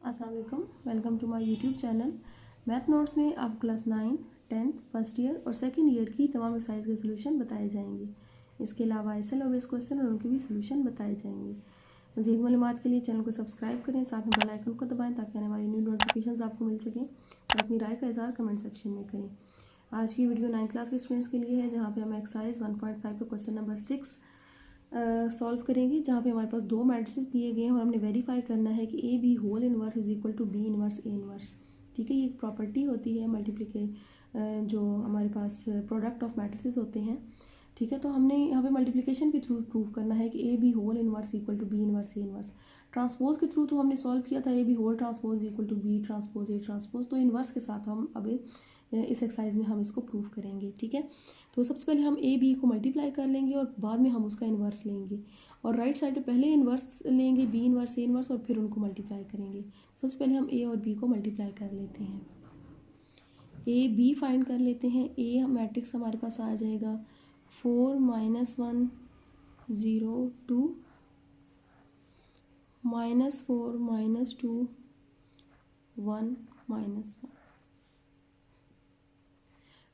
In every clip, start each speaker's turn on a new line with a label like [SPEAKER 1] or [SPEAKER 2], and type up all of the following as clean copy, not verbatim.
[SPEAKER 1] अस्सलाम वालेकुम, welcome to my YouTube channel. Math notes में आप क्लास 9, 10th, फर्स्ट ईयर और सेकंड ईयर की तमाम एक्सरसाइज के सोल्यूशन बताए जाएंगे। इसके अलावा एसएल और बेस क्वेश्चन और उनके भी सोल्यूशन बताए जाएंगे। मज़ीद मालूमात के लिए चैनल को सब्सक्राइब करें, साथ में बेल आइकन को दबाएं ताकि आने वाली न्यू नोटिफिकेशन आपको मिल सकें और अपनी राय का इज़हार कमेंट सेक्शन में करें। आज की वीडियो 9th क्लास के स्टूडेंट्स के लिए है, जहाँ पे हम एक्सरसाइज 1.5 का क्वेश्चन नंबर 6 सॉल्व करेंगे, जहाँ पे हमारे पास दो मैट्रिसेस दिए गए हैं और हमने वेरीफाई करना है कि A B whole inverse is equal to B inverse A inverse. ठीक है, ये एक प्रॉपर्टी होती है मल्टीप्लिके जो हमारे पास प्रोडक्ट ऑफ मैट्रिसेस होते हैं। ठीक है, तो हमने यहाँ पे मल्टीप्लिकेशन के थ्रू प्रूव करना है कि A B whole inverse equal to B inverse A inverse. Transpose के थ्रू तो हमने सॉल्व किया था A B whole transpose equal to B transpose A transpose, तो इनवर्स के साथ हम अब इस एक्सरसाइज में हम इसको प्रूव करेंगे। ठीक है, तो सबसे पहले हम ए बी को मल्टीप्लाई कर लेंगे और बाद में हम उसका इन्वर्स लेंगे, और राइट साइड पे पहले इन्वर्स लेंगे बी इन्वर्स ए इन्वर्स और फिर उनको मल्टीप्लाई करेंगे। सबसे पहले हम ए और बी को मल्टीप्लाई कर लेते हैं। ए बी फाइंड कर लेते हैं। ए मैट्रिक्स हमारे पास आ जाएगा 4 -1 0 2 -4 -2 1 -1।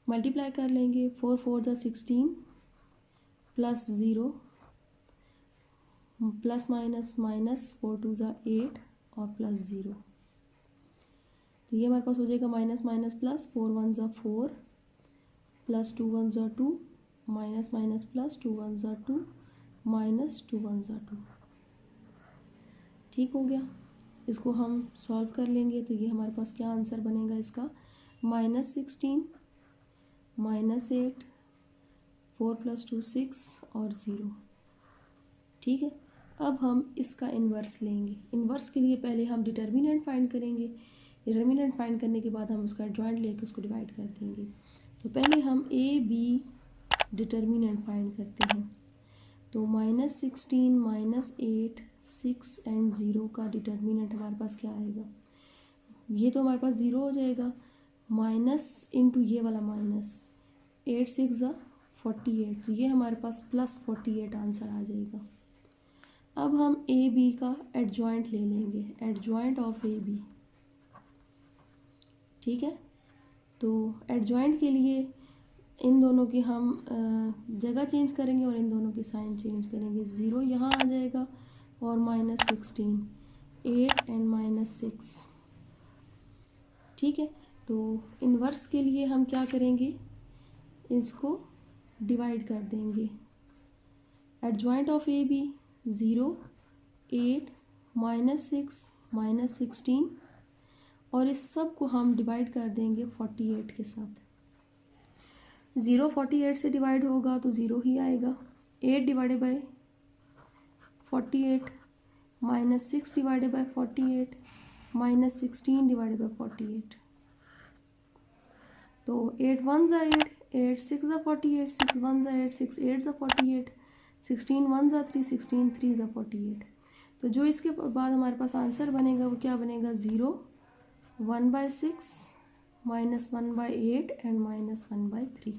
[SPEAKER 1] मल्टीप्लाई कर लेंगे। 4 4 ज़ा 16 प्लस 0 प्लस माइनस माइनस 4 2 ज़ा 8 और प्लस 0, तो ये हमारे पास हो जाएगा माइनस माइनस प्लस 4 1 ज़ा 4 प्लस 2 1 ज़ा 2 माइनस माइनस प्लस 2 1 ज़ा 2 माइनस 2 1 ज़ा 2। ठीक हो गया, इसको हम सॉल्व कर लेंगे तो ये हमारे पास क्या आंसर बनेगा इसका, -16 -8 4 + 2 6 और 0। ठीक है, अब हम इसका इन्वर्स लेंगे। इन्वर्स के लिए पहले हम डिटर्मिनेंट फाइंड करेंगे। डिटर्मिनेंट फाइंड करने के बाद हम उसका एडजॉइंट लेके उसको डिवाइड कर देंगे। तो पहले हम ए बी डिटर्मिनेंट फाइंड करते हैं। तो -16 -8 6 एंड 0 का डिटर्मिनेंट हमारे पास क्या आएगा, ये तो हमारे पास 0 हो जाएगा, माइनस इंटू ये वाला माइनस 8 6 ज़ा 48, तो ये हमारे पास प्लस 48 आंसर आ जाएगा। अब हम ए बी का एडजॉइंट ले लेंगे, एडजॉइंट ऑफ ए बी। ठीक है, तो एडजॉइंट के लिए इन दोनों की हम जगह चेंज करेंगे और इन दोनों के साइन चेंज करेंगे। 0 यहाँ आ जाएगा और -16 8 एंड -6। ठीक है, तो इन्वर्स के लिए हम क्या करेंगे, इसको डिवाइड कर देंगे। एडजॉइंट ऑफ ए बी 0 8 -6 -16 और इस सब को हम डिवाइड कर देंगे 48 के साथ। 0 48 से डिवाइड होगा तो 0 ही आएगा। 8 divided by 48 -6 divided by 48 -16 divided by 48, तो 8 1 ज़ा 8 8 6 ज़ा 48 6 1 ज़ा 8 6 8 ज़ा 48 16 1 ज़ा 3 16 3 ज़ा 48। तो जो इसके बाद हमारे पास आंसर बनेगा वो क्या बनेगा, 0 1/6 -1/8 एंड -1/3।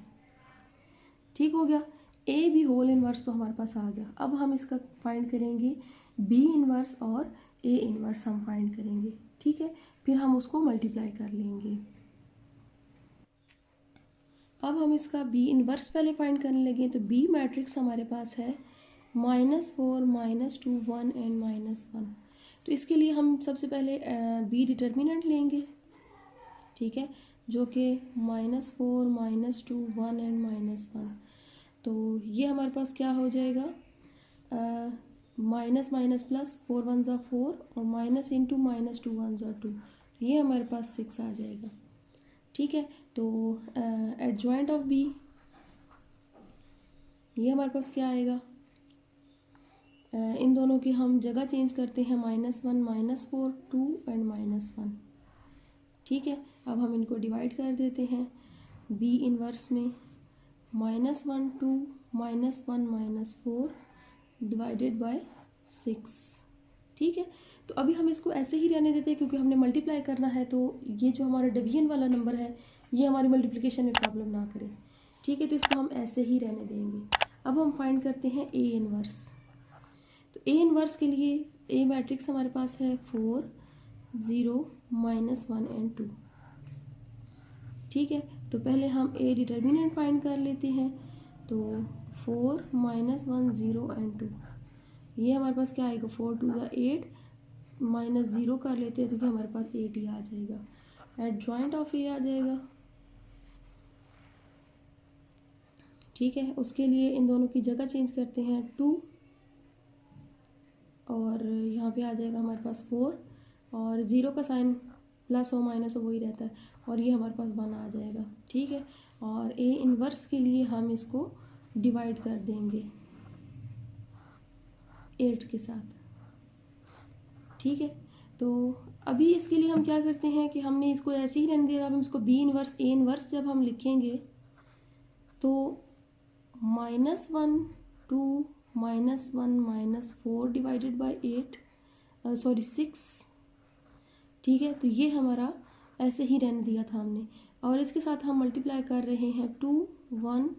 [SPEAKER 1] ठीक हो गया, ए बी होल इनवर्स तो हमारे पास आ गया। अब हम इसका फाइंड करेंगे बी इनवर्स और ए इनवर्स हम फाइंड करेंगे। ठीक है, फिर हम उसको मल्टीप्लाई कर लेंगे। अब हम इसका बी इनवर्स पहले फाइंड करने लगे, तो बी मैट्रिक्स हमारे पास है -4 -2 1 एंड -1। तो इसके लिए हम सबसे पहले बी डिटर्मिनेंट लेंगे। ठीक है, जो कि -4 -2 1 एंड -1, तो ये हमारे पास क्या हो जाएगा, माइनस माइनस प्लस 4 1 ज़ा 4 और माइनस इंटू -2 1 ज़ा 2, ये हमारे पास 6 आ जाएगा। ठीक है, तो एडजॉइंट ऑफ बी, ये हमारे पास क्या आएगा, इन दोनों की हम जगह चेंज करते हैं, -1 -4 2 एंड -1। ठीक है, अब हम इनको डिवाइड कर देते हैं बी इनवर्स में। -1 2 -1 -4 डिवाइडेड बाय 6। ठीक है, तो अभी हम इसको ऐसे ही रहने देते हैं क्योंकि हमने मल्टीप्लाई करना है, तो ये जो हमारा डिवीजन वाला नंबर है ये हमारी मल्टीप्लिकेशन में प्रॉब्लम ना करे। ठीक है, तो इसको हम ऐसे ही रहने देंगे। अब हम फाइंड करते हैं ए इनवर्स। तो ए इनवर्स के लिए ए मैट्रिक्स हमारे पास है 4 0 -1 एंड 2। ठीक है, तो पहले हम ए डिटर्मिनेंट फाइंड कर लेते हैं। तो 4 -1 0 एंड 2, ये हमारे पास क्या आएगा, 4 2 ज़ा 8 -0 कर लेते हैं तो ये हमारे पास 8 ही आ जाएगा। एडजॉइंट ऑफ ए आ जाएगा। ठीक है, उसके लिए इन दोनों की जगह चेंज करते हैं 2, और यहाँ पे आ जाएगा हमारे पास 4, और 0 का साइन प्लस हो माइनस हो वही रहता है, और ये हमारे पास 1 आ जाएगा। ठीक है, और ए इनवर्स के लिए हम इसको डिवाइड कर देंगे 8 के साथ। ठीक है, तो अभी इसके लिए हम क्या करते हैं कि हमने इसको ऐसे ही रहने दिया। अब हम इसको बी इनवर्स ए इनवर्स जब हम लिखेंगे तो -1 2 -1 -4 डिवाइडेड बाई 8 सॉरी 6। ठीक है, तो ये हमारा ऐसे ही रहने दिया था हमने, और इसके साथ हम मल्टीप्लाई कर रहे हैं 2 1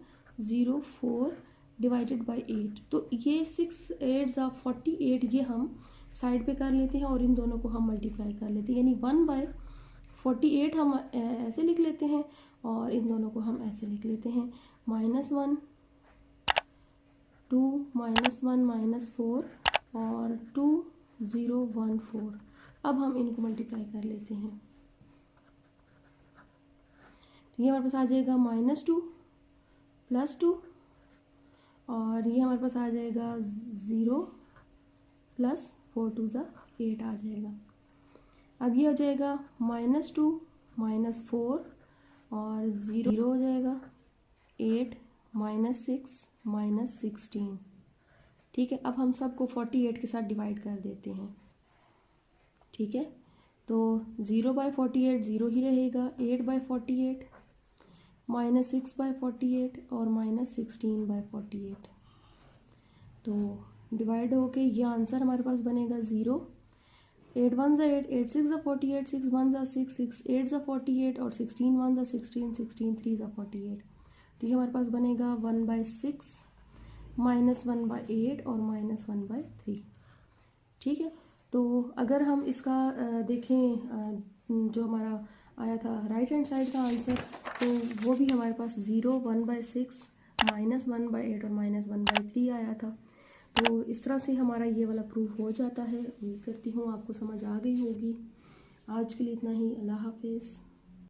[SPEAKER 1] 0 4 डिवाइडेड बाई 8। तो ये 6 8 ज़ा 48, ये हम साइड पे कर लेते हैं और इन दोनों को हम मल्टीप्लाई कर लेते हैं, यानी 1/48 हम ऐसे लिख लेते हैं और इन दोनों को हम ऐसे लिख लेते हैं। -1 2 -1 -4 और 2 0 1 4। अब हम इनको मल्टीप्लाई कर लेते हैं, तो ये हमारे पास आ जाएगा -2 +2, और ये हमारे पास आ जाएगा 0 + 4 2 ज़ा 8 आ जाएगा। अब ये हो जाएगा -2 -4 और 0 हो जाएगा 8 -6 -16। ठीक है, अब हम सबको 48 के साथ डिवाइड कर देते हैं। ठीक है, तो 0/48 0 ही रहेगा, 8/48 -6/48 और -16/48। तो डिवाइड होके ये आंसर हमारे पास बनेगा 0। 8 1 ज़ा 8 8 6 ज़ा 48 6 1 ज़ा 6 6 8 ज़ा 48 और 16 1 ज़ा 16 16 3 ज़ा 48। तो ये हमारे पास बनेगा 1/6 -1/8 और -1/3। ठीक है, तो अगर हम इसका देखें जो हमारा आया था राइट हैंड साइड का आंसर, तो वो भी हमारे पास 0 1/6 -1/8 और -1/3 आया था। तो इस तरह से हमारा ये वाला प्रूफ हो जाता है। उम्मीद करती हूँ आपको समझ आ गई होगी। आज के लिए इतना ही। अल्लाह हाफिज़।